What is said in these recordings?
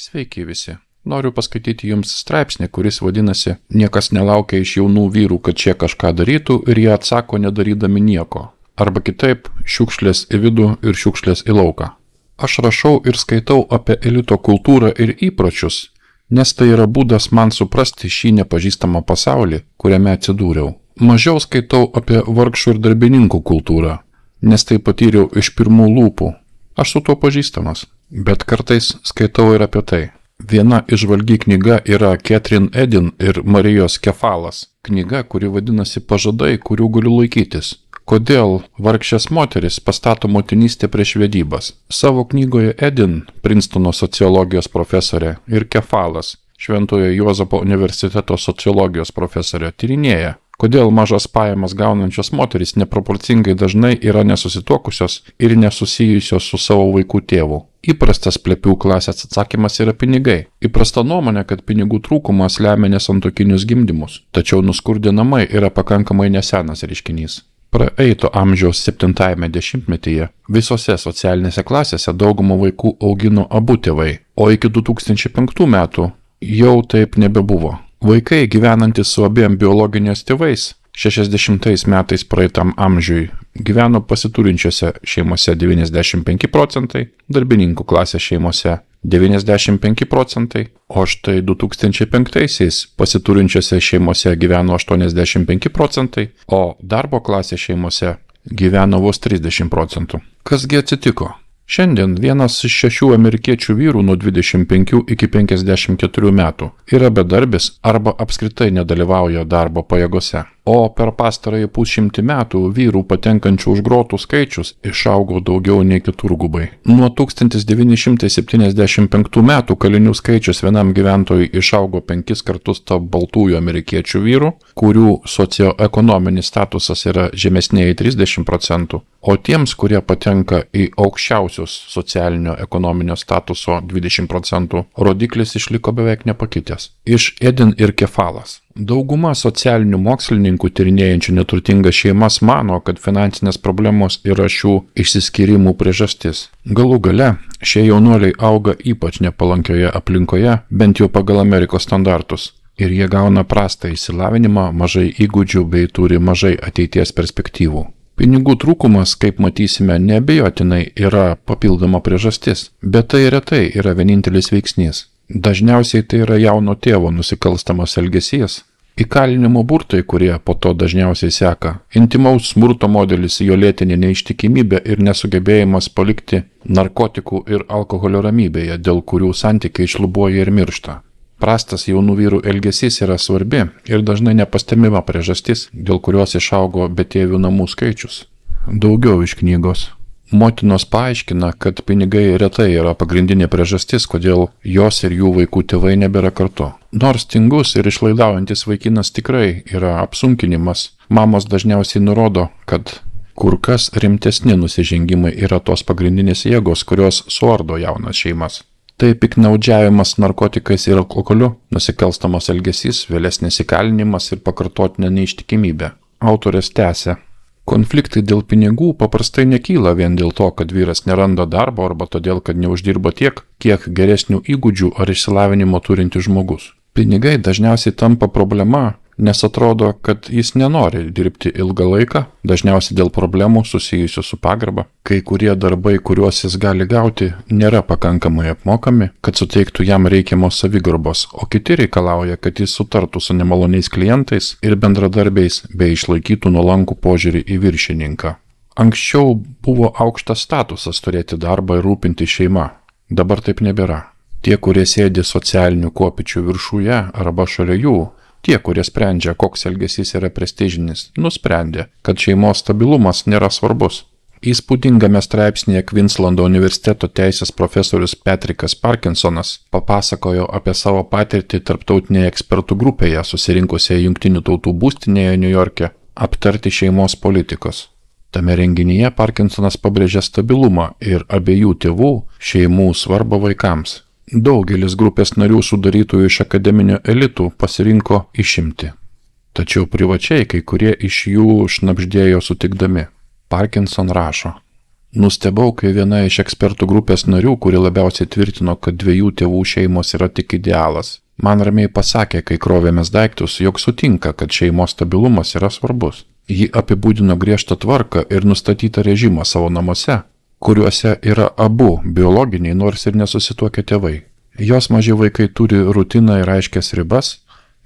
Sveiki visi. Noriu paskaityti jums straipsnį, kuris vadinasi "Niekas nelaukia iš jaunų vyrų, kad šie kažką darytų ir jie atsako nedarydami nieko". Arba kitaip, šiukšlės į vidų ir šiukšlės į lauką. Aš rašau ir skaitau apie elito kultūrą ir įpročius, nes tai yra būdas man suprasti šį nepažįstamą pasaulį, kuriame atsidūriau. Mažiau skaitau apie vargšų ir darbininkų kultūrą, nes tai patyriau iš pirmų lūpų. Aš su tuo pažįstamas, bet kartais skaitau ir apie tai. Viena įžvalgi knyga yra Catherine Edin ir Marijos Kefalas. Knyga, kuri vadinasi "Pažadai, kurių galiu laikytis". Kodėl vargšės moteris pastato motinystę prieš vedybas? Savo knygoje Edin, Princetono sociologijos profesorė, ir Kefalas, Šventojo Juozapo universiteto sociologijos profesorė, tyrinėja, kodėl mažas pajamas gaunančios moterys neproporcingai dažnai yra nesusituokusios ir nesusijusios su savo vaikų tėvu. Įprastas plepių klasės atsakymas yra pinigai. Įprasta nuomonė, kad pinigų trūkumas lemia nesantuokinius gimdymus, tačiau nuskurdę namai yra pakankamai nesenas reiškinys. Praeito amžiaus 7-ame dešimtmetyje visose socialinėse klasėse daugumą vaikų augino abu tėvai, o iki 2005 metų jau taip nebebuvo. Vaikai gyvenantys su abiem biologiniais tėvais 60 metais praeitam amžiui gyveno pasiturinčiose šeimose 95 procentai, darbininkų klasės šeimose 95 procentai, o štai 2005-aisiais pasiturinčiose šeimose gyveno 85 procentai, o darbo klasės šeimose gyveno vos 30 procentų. Kasgi atsitiko? Šiandien vienas iš 6 amerikiečių vyrų nuo 25 iki 54 metų yra bedarbis arba apskritai nedalyvauja darbo pajėgose. O per pastarąjį pusšimtį metų vyrų patenkančių už grotų skaičius išaugo daugiau nei keturgubai. Nuo 1975 metų kalinių skaičius vienam gyventojui išaugo 5 kartus tarp baltųjų amerikiečių vyrų, kurių socioekonominis statusas yra žemesnėje 30 procentų, o tiems, kurie patenka į aukščiausius socialinio ekonominio statuso 20 procentų, rodiklis išliko beveik nepakitęs. Iš Edin ir Kefalas. Dauguma socialinių mokslininkų tyrinėjančių neturtingas šeimas mano, kad finansinės problemos yra šių išsiskyrimų priežastis. Galų gale, šie jaunuoliai auga ypač nepalankioje aplinkoje, bent jau pagal Amerikos standartus. Ir jie gauna prastą išsilavinimą, mažai įgūdžių bei turi mažai ateities perspektyvų. Pinigų trūkumas, kaip matysime, neabejotinai yra papildoma priežastis, bet tai retai yra vienintelis veiksnys. Dažniausiai tai yra jauno tėvo nusikalstamas elgesys, įkalinimo burtai, kurie po to dažniausiai seka, intimaus smurto modelis, jo lėtinė neištikimybė ir nesugebėjimas palikti narkotikų ir alkoholio ramybėje, dėl kurių santykiai šlubuoja ir miršta. Prastas jaunų vyrų elgesys yra svarbi ir dažnai nepastebima priežastis, dėl kurios išaugo betėvių namų skaičius. Daugiau iš knygos. Motinos paaiškina, kad pinigai retai yra pagrindinė priežastis, kodėl jos ir jų vaikų tėvai nebėra kartu. Nors tingus ir išlaidaujantis vaikinas tikrai yra apsunkinimas, mamos dažniausiai nurodo, kad kur kas rimtesni nusižengimai yra tos pagrindinės jėgos, kurios suardo jaunas šeimas. Tai piktnaudžiavimas narkotikais ir alkoholiu, nusikalstamas elgesys, vėlesnis įkalinimas ir pakartotinė neištikimybė. Autorės tęsia. Konfliktai dėl pinigų paprastai nekyla vien dėl to, kad vyras neranda darbo arba todėl, kad neuždirba tiek, kiek geresnių įgūdžių ar išsilavinimo turintis žmogus. Pinigai dažniausiai tampa problema, nes atrodo, kad jis nenori dirbti ilgą laiką, dažniausiai dėl problemų susijusių su pagarba. Kai kurie darbai, kuriuos jis gali gauti, nėra pakankamai apmokami, kad suteiktų jam reikiamos savigarbos, o kiti reikalauja, kad jis sutartų su nemaloniais klientais ir bendradarbiais bei išlaikytų nuolankų požiūrį į viršininką. Anksčiau buvo aukštas statusas turėti darbą ir rūpinti šeima. Dabar taip nebėra. Tie, kurie sėdi socialinių kopičių viršuje arba šalia jų, tie, kurie sprendžia, koks elgesys yra prestižinis, nusprendė, kad šeimos stabilumas nėra svarbus. Įspūdingame straipsnėje Kvinslando universiteto teisės profesorius Patrickas Parkinsonas papasakojo apie savo patirtį tarptautinėje ekspertų grupėje susirinkusioje Jungtinių tautų būstinėje Niujorke aptarti šeimos politikos. Tame renginyje Parkinsonas pabrėžė stabilumą ir abiejų tėvų šeimų svarbą vaikams. Daugelis grupės narių sudarytojų iš akademinio elitų pasirinko išimti. Tačiau privačiai kai kurie iš jų šnabždėjo sutikdami. Parkinson rašo. Nustebau, kai viena iš ekspertų grupės narių, kuri labiausiai tvirtino, kad dviejų tėvų šeimos yra tik idealas, man ramiai pasakė, kai krovėmės daiktus, jog sutinka, kad šeimos stabilumas yra svarbus. Ji apibūdino griežtą tvarką ir nustatytą režimą savo namuose, kuriuose yra abu biologiniai, nors ir nesusituokę tėvai. Jos maži vaikai turi rutiną ir aiškias ribas,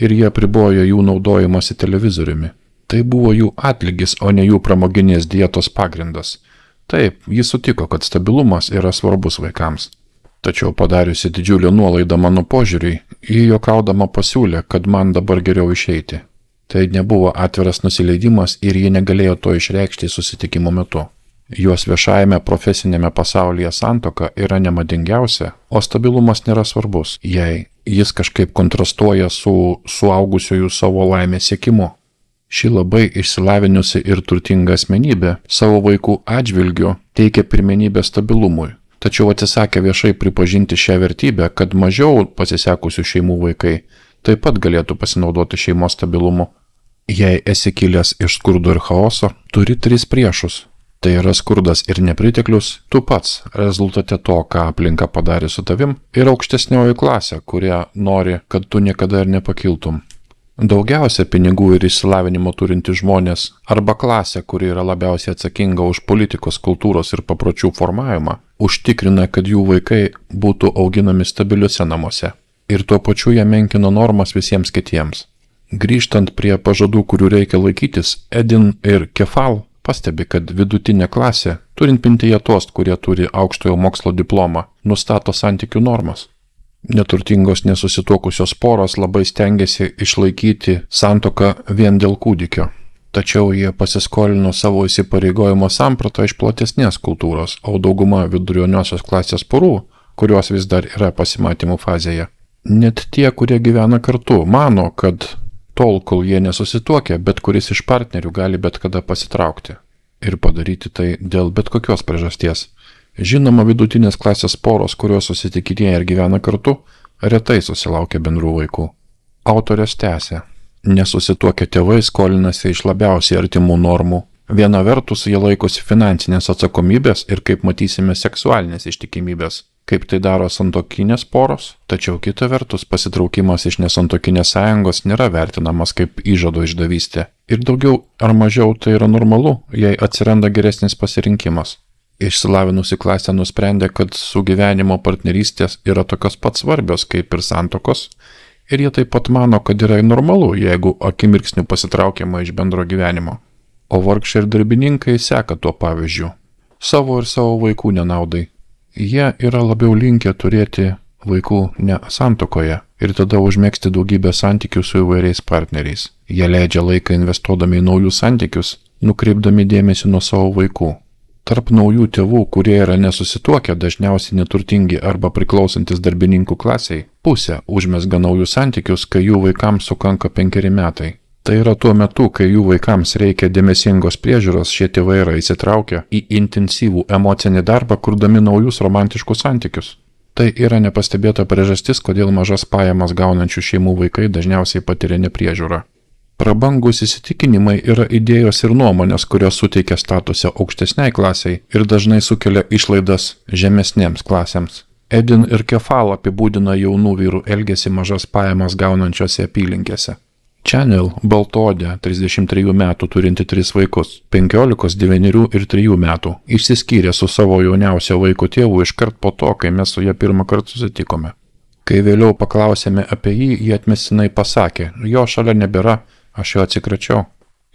ir jie apribojo jų naudojimąsi televizoriumi. Tai buvo jų atlygis, o ne jų pramoginės dietos pagrindas. Taip, jis sutiko, kad stabilumas yra svarbus vaikams. Tačiau padariusi didžiulę nuolaidą mano požiūriui, ji juokaudama pasiūlė, kad man dabar geriau išeiti. Tai nebuvo atviras nusileidimas ir ji negalėjo to išreikšti susitikimo metu. Jos viešajame profesinėme pasaulyje santuoka yra nemadingiausia, o stabilumas nėra svarbus, jei jis kažkaip kontrastuoja su suaugusiųjų savo laimės siekimu. Ši labai išsilavinusi ir turtinga asmenybė savo vaikų atžvilgiu teikia pirmenybę stabilumui, tačiau atsisakė viešai pripažinti šią vertybę, kad mažiau pasisekusių šeimų vaikai taip pat galėtų pasinaudoti šeimos stabilumu. Jei esi kilęs iš skurdo ir chaoso, turi 3 priešus. Tai yra skurdas ir nepriteklius, tu pats, rezultate to, ką aplinka padarė su tavim, ir aukštesnioji klasė, kurie nori, kad tu niekada ir nepakiltum. Daugiausia pinigų ir išsilavinimo turinti žmonės arba klasė, kuri yra labiausiai atsakinga už politikos, kultūros ir papročių formavimą, užtikrina, kad jų vaikai būtų auginami stabiliuose namuose. Ir tuo pačiu jie menkino normas visiems kitiems. Grįžtant prie pažadų, kurių reikia laikytis, Edin ir Kefal pastebi, kad vidutinė klasė, turint mintyje tuos, kurie turi aukštojo mokslo diplomą, nustato santykių normas. Neturtingos nesusituokusios poros labai stengiasi išlaikyti santuoką vien dėl kūdikio. Tačiau jie pasiskolino savo įsipareigojimo sampratą iš platesnės kultūros, o dauguma vidurioniosios klasės porų, kurios vis dar yra pasimatymų fazėje. Net tie, kurie gyvena kartu, mano, kad tol, kol jie nesusituokia, bet kuris iš partnerių gali bet kada pasitraukti. Ir padaryti tai dėl bet kokios priežasties. Žinoma, vidutinės klasės poros, kurios susitikinėja ir gyvena kartu, retai susilaukia bendrų vaikų. Autorės tęsia. Nesusituokę tėvai skolinasi iš labiausiai artimų normų. Viena vertus, jie laikosi finansinės atsakomybės ir, kaip matysime, seksualinės ištikimybės, kaip tai daro santuokinės poros, tačiau kita vertus pasitraukimas iš nesantuokinės sąjungos nėra vertinamas kaip įžado išdavystė. Ir daugiau ar mažiau tai yra normalu, jei atsiranda geresnis pasirinkimas. Išsilavinusi klasė nusprendė, kad sugyvenimo partnerystės yra tokios pat svarbios kaip ir santuokos, ir jie taip pat mano, kad yra normalu, jeigu akimirksniu pasitraukiama iš bendro gyvenimo. O vargšai ir darbininkai seka tuo pavyzdžiu. Savo ir savo vaikų nenaudai. Jie yra labiau linkę turėti vaikų ne santuokoje ir tada užmegzti daugybę santykių su įvairiais partneriais. Jie leidžia laiką investuodami į naujus santykius, nukreipdami dėmesį nuo savo vaikų. Tarp naujų tėvų, kurie yra nesusituokę, dažniausiai neturtingi arba priklausantis darbininkų klasiai, pusė užmezga naujus santykius, kai jų vaikams sukanka 5 metai. Tai yra tuo metu, kai jų vaikams reikia dėmesingos priežiūros, šie tėvai yra įsitraukę į intensyvų emocinį darbą, kurdami naujus romantiškus santykius. Tai yra nepastebėta priežastis, kodėl mažas pajamas gaunančių šeimų vaikai dažniausiai patiria nepriežiūrą. Prabangus įsitikinimai yra idėjos ir nuomonės, kurios suteikia statusą aukštesniai klasiai ir dažnai sukelia išlaidas žemesnėms klasėms. Edin ir Kefal apibūdina jaunų vyrų elgesį mažas pajamas gaunančiose apylinkėse. Channel, baltaodė, 33 metų turinti 3 vaikus, 15, 9 ir 3 metų, išsiskyrė su savo jauniausio vaiko tėvu iškart po to, kai mes su ja pirmą kartą susitikome. Kai vėliau paklausėme apie jį, jie atmestinai pasakė, jo šalia nebėra, aš jo atsikračiau.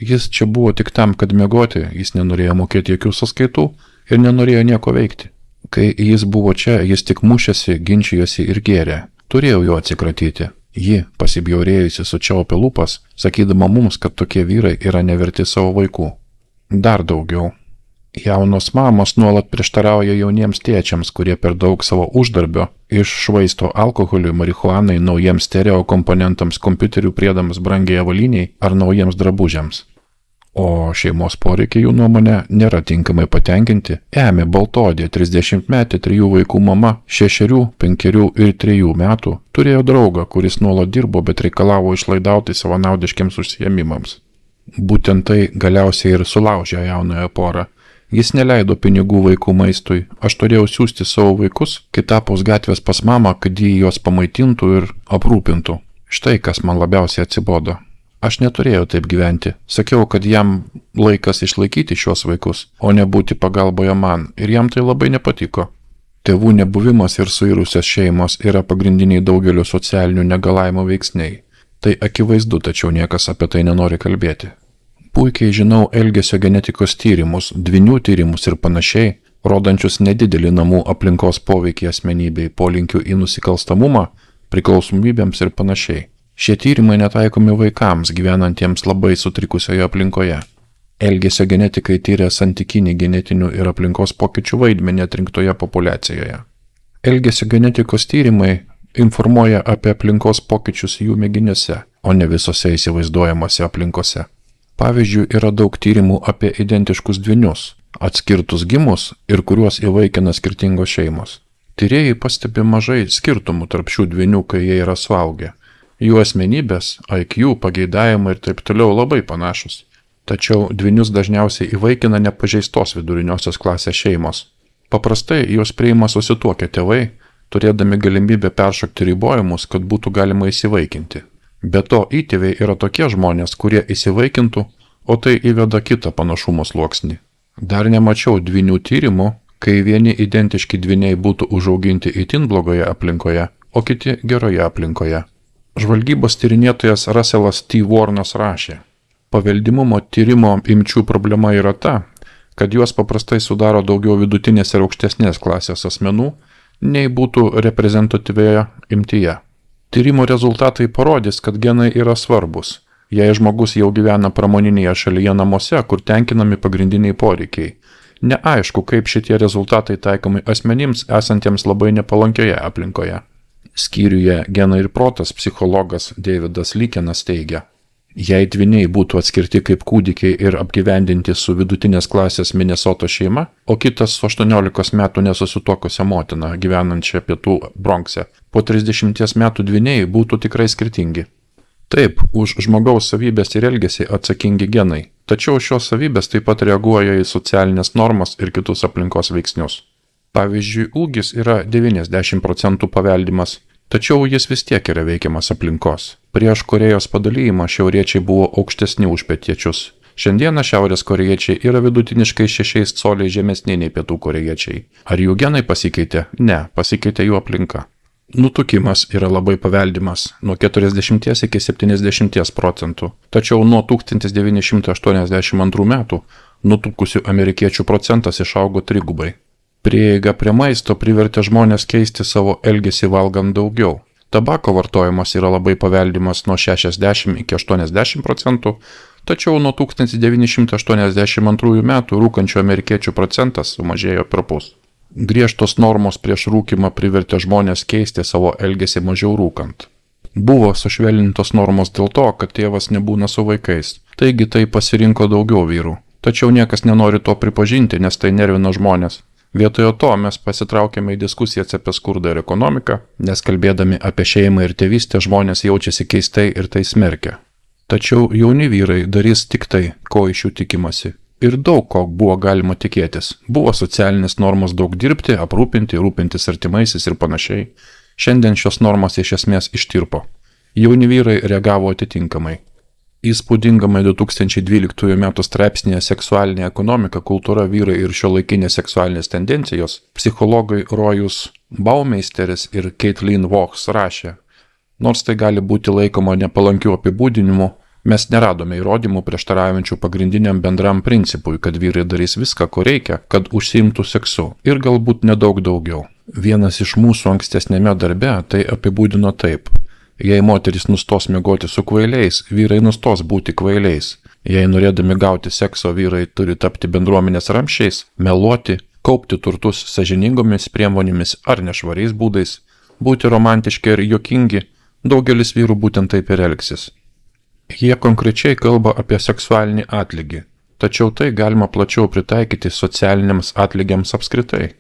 Jis čia buvo tik tam, kad miegoti, jis nenorėjo mokėti jokių sąskaitų ir nenorėjo nieko veikti. Kai jis buvo čia, jis tik mušėsi, ginčijosi ir gėrė. Turėjau jo atsikratyti. Ji, pasibjaurėjusi, sučiaupė lūpas, sakydama mums, kad tokie vyrai yra neverti savo vaikų. Dar daugiau. Jaunos mamos nuolat prieštarauja jauniems tėčiams, kurie per daug savo uždarbio iššvaisto alkoholiui, marihuanai, naujiems stereo komponentams, kompiuterių priedams, brangiai avaliniai ar naujiems drabužiams. O šeimos poreikiai jų nuomonė nėra tinkamai patenkinti. Emi baltaodė, 30-metė 3 vaikų mama, 6, 5 ir 3 metų, turėjo draugą, kuris nuolat dirbo, bet reikalavo išlaidauti savanaudiškiams užsiėmimams. Būtent tai galiausiai ir sulaužė jaunąją porą. Jis neleido pinigų vaikų maistui, aš turėjau siūsti savo vaikus kitapus gatvės pas mamą, kad jį juos pamaitintų ir aprūpintų. Štai kas man labiausiai atsibodo. Aš neturėjau taip gyventi. Sakiau, kad jam laikas išlaikyti šios vaikus, o ne būti pagalboje man, ir jam tai labai nepatiko. Tėvų nebuvimas ir suirusios šeimos yra pagrindiniai daugelio socialinių negalavimų veiksniai. Tai akivaizdu, tačiau niekas apie tai nenori kalbėti. Puikiai žinau elgesio genetikos tyrimus, dvynių tyrimus ir panašiai, rodančius nedidelį namų aplinkos poveikį asmenybei, polinkių į nusikalstamumą, priklausomybėms ir panašiai. Šie tyrimai netaikomi vaikams gyvenantiems labai sutrikusioje aplinkoje. Elgesio genetikai tyria santykinį genetinių ir aplinkos pokyčių vaidmenį atrinktoje populiacijoje. Elgesio genetikos tyrimai informuoja apie aplinkos pokyčius jų mėginiuose, o ne visose įsivaizduojamose aplinkose. Pavyzdžiui, yra daug tyrimų apie identiškus dvynius, atskirtus gimus ir kuriuos įvaikina skirtingos šeimos. Tyrėjai pastebi mažai skirtumų tarp šių dvynių, kai jie yra suaugę. Jų asmenybės, IQ, pageidavimai ir taip toliau labai panašus. Tačiau dvynius dažniausiai įvaikina nepažeistos viduriniosios klasės šeimos. Paprastai juos priima susituokę tėvai, turėdami galimybę peršokti ribojimus, kad būtų galima įsivaikinti. Be to, įtėviai yra tokie žmonės, kurie įsivaikintų, o tai įveda kitą panašumo sluoksnį. Dar nemačiau dvynių tyrimų, kai vieni identiški dvyniai būtų užauginti itin blogoje aplinkoje, o kiti geroje aplinkoje. Žvalgybos tyrinėtojas Russellas T. Warnas rašė: paveldimumo tyrimo imčių problema yra ta, kad juos paprastai sudaro daugiau vidutinės ir aukštesnės klasės asmenų, nei būtų reprezentatyvioje imtyje. Tyrimo rezultatai parodys, kad genai yra svarbus, jei žmogus jau gyvena pramoninėje šalyje namuose, kur tenkinami pagrindiniai poreikiai. Neaišku, kaip šitie rezultatai taikomi asmenims esantiems labai nepalankioje aplinkoje. Skyriuje Genai ir protas psichologas Davidas Likenas teigia: jei dvyniai būtų atskirti kaip kūdikiai ir apgyvendinti su vidutinės klasės Minnesoto šeima, o kitas su 18 metų nesusituokusia motina gyvenančia pietų Bronkse, po 30 metų dvyniai būtų tikrai skirtingi. Taip, už žmogaus savybės ir elgesį atsakingi genai, tačiau šios savybės taip pat reaguoja į socialinės normas ir kitus aplinkos veiksnius. Pavyzdžiui, ūgis yra 90% paveldimas, tačiau jis vis tiek yra veikiamas aplinkos. Prieš Korėjos padalijimą šiauriečiai buvo aukštesni už pietiečius. Šiandieną šiaurės korėjiečiai yra vidutiniškai 6 coliais žemesni nei pietų korėjiečiai. Ar jų genai pasikeitė? Ne, pasikeitė jų aplinka. Nutukimas yra labai paveldimas, nuo 40 iki 70%, tačiau nuo 1982 metų nutukusių amerikiečių procentas išaugo trigubai. Prieiga prie maisto privertė žmonės keisti savo elgesį valgant daugiau. Tabako vartojimas yra labai paveldimas nuo 60 iki 80%, tačiau nuo 1982 metų rūkančių amerikiečių procentas sumažėjo perpus. Griežtos normos prieš rūkimą privertė žmonės keisti savo elgesį mažiau rūkant. Buvo sušvelnintos normos dėl to, kad tėvas nebūna su vaikais, taigi tai pasirinko daugiau vyrų. Tačiau niekas nenori to pripažinti, nes tai nervina žmonės. Vietoje to mes pasitraukėme į diskusijas apie skurdą ir ekonomiką, nes kalbėdami apie šeimą ir tėvystę žmonės jaučiasi keistai ir tai smerkia. Tačiau jauni vyrai darys tik tai, ko iš jų tikimasi. Ir daug ko buvo galima tikėtis. Buvo socialinės normos daug dirbti, aprūpinti, rūpintis artimaisiais ir panašiai. Šiandien šios normos iš esmės ištirpo. Jauni vyrai reagavo atitinkamai. Įspūdingame 2012 m. straipsnėje Seksualinė ekonomika, kultūra, vyrai ir šiuolaikinės seksualinės tendencijos psichologai Rojus Baumeisteris ir Caitlin Vox rašė: nors tai gali būti laikoma nepalankiu apibūdinimu, mes neradome įrodymų prieštaraujančių pagrindiniam bendram principui, kad vyrai darys viską, ko reikia, kad užsiimtų seksu, ir galbūt nedaug daugiau. Vienas iš mūsų ankstesnėme darbe tai apibūdino taip: jei moteris nustos miegoti su kvailiais, vyrai nustos būti kvailiais. Jei norėdami gauti sekso, vyrai turi tapti bendruomenės ramsčiais, meluoti, kaupti turtus sąžiningomis priemonėmis ar nešvariais būdais, būti romantiški ir juokingi, daugelis vyrų būtent taip ir elgsis. Jie konkrečiai kalba apie seksualinį atlygį, tačiau tai galima plačiau pritaikyti socialiniams atlygiams apskritai.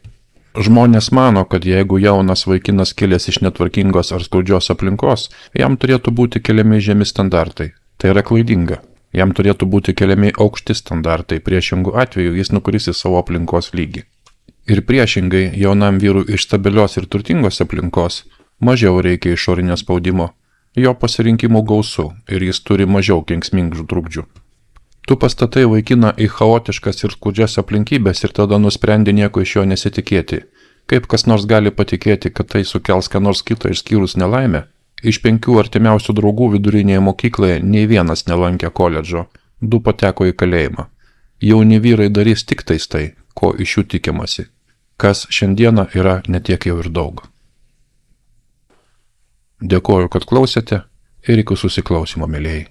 Žmonės mano, kad jeigu jaunas vaikinas kilęs iš netvarkingos ar skurdžios aplinkos, jam turėtų būti keliami žemi standartai. Tai yra klaidinga. Jam turėtų būti keliami aukšti standartai, priešingų atveju jis nukris į savo aplinkos lygį. Ir priešingai, jaunam vyrui iš stabilios ir turtingos aplinkos mažiau reikia išorinio spaudimo, jo pasirinkimų gausu ir jis turi mažiau kenksmingų trukdžių. Tu pastatai vaikiną į chaotiškas ir skurdžias aplinkybės ir tada nusprendi nieko iš jo nesitikėti. Kaip kas nors gali patikėti, kad tai sukels ką nors kitą išskyrus nelaimę? Iš 5 artimiausių draugų vidurinėje mokykloje nei vienas nelankė koledžo, 2 pateko į kalėjimą. Jauni vyrai darys tik tais tai, ko iš jų tikimasi, kas šiandieną yra netiek jau ir daug. Dėkoju, kad klausėte ir iki susiklausymo, mielieji.